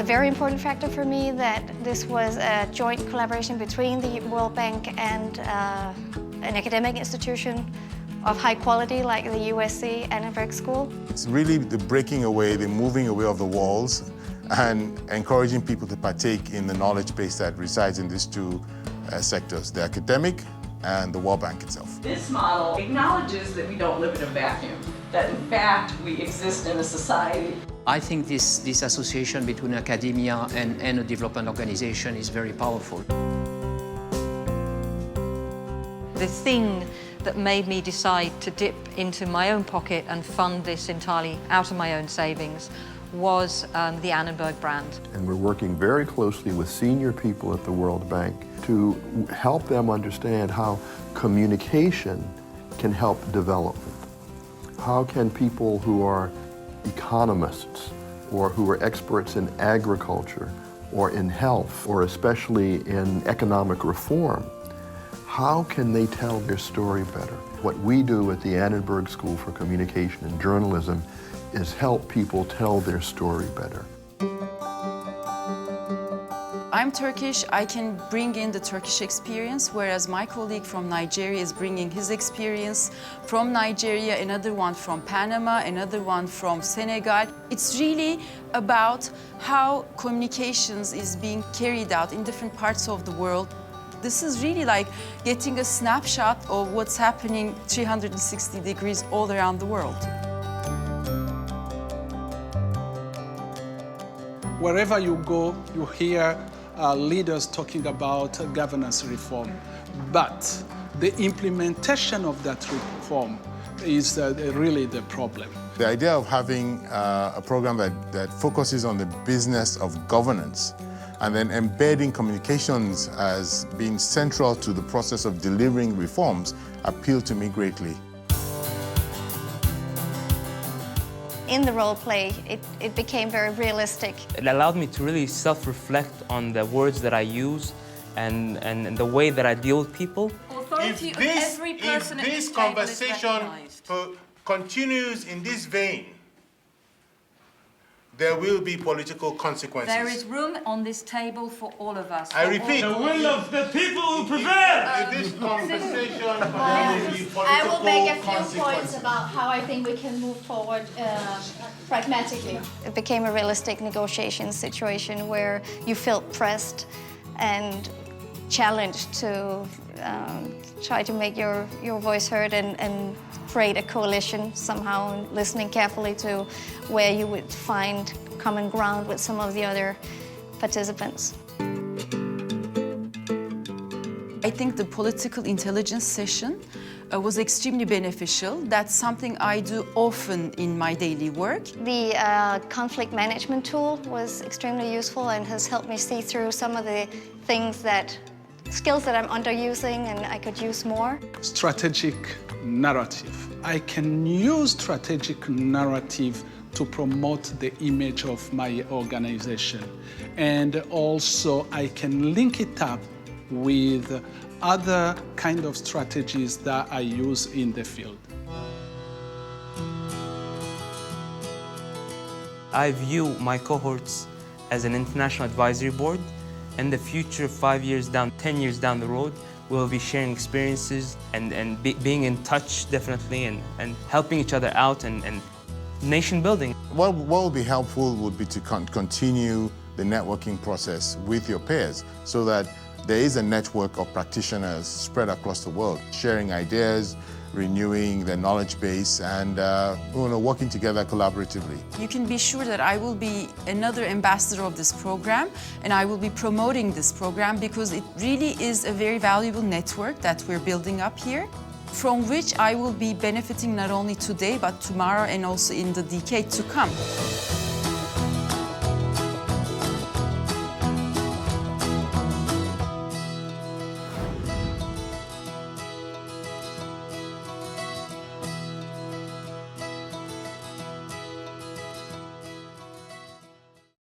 very important factor for me that this was a joint collaboration between the World Bank and an academic institution of high quality like the USC Annenberg School. It's really the breaking away, the moving away of the walls and encouraging people to partake in the knowledge base that resides in these two sectors, the academic and the World Bank itself. This model acknowledges that we don't live in a vacuum, that in fact we exist in a society. I think this association between academia and a development organization is very powerful. The thing that made me decide to dip into my own pocket and fund this entirely out of my own savings was the Annenberg brand. And we're working very closely with senior people at the World Bank to help them understand how communication can help development. How can people who are economists or who are experts in agriculture or in health or especially in economic reform, how can they tell their story better? What we do at the Annenberg School for Communication and Journalism is help people tell their story better. I'm Turkish, I can bring in the Turkish experience, whereas my colleague from Nigeria is bringing his experience from Nigeria, another one from Panama, another one from Senegal. It's really about how communications is being carried out in different parts of the world. This is really like getting a snapshot of what's happening 360 degrees all around the world. Wherever you go, you hear leaders talking about governance reform, but the implementation of that reform is really the problem. The idea of having a program that focuses on the business of governance and then embedding communications as being central to the process of delivering reforms appealed to me greatly. In the role play, it became very realistic. It allowed me to really self-reflect on the words that I use and the way that I deal with people. If this conversation continues in this vein, there will be political consequences. There is room on this table for all of us. I repeat, the will of the people will prevail. If this conversation will be political I will make a few consequences. points about how I think we can move forward pragmatically. It became a realistic negotiation situation where you felt pressed and challenged to try to make your voice heard and create a coalition somehow, listening carefully to where you would find common ground with some of the other participants. I think the political intelligence session was extremely beneficial. That's something I do often in my daily work. The conflict management tool was extremely useful and has helped me see through some of the skills that I'm underusing and I could use more. Strategic narrative. I can use strategic narrative to promote the image of my organization. And also I can link it up with other kind of strategies that I use in the field. I view my cohorts as an international advisory board. In the future, 5 years down, 10 years down the road, we'll be sharing experiences and being in touch, definitely, and helping each other out and nation building. What will be helpful would be to continue the networking process with your peers so that there is a network of practitioners spread across the world, sharing ideas, renewing their knowledge base, and working together collaboratively. You can be sure that I will be another ambassador of this program, and I will be promoting this program because it really is a very valuable network that we're building up here, from which I will be benefiting not only today, but tomorrow and also in the decade to come.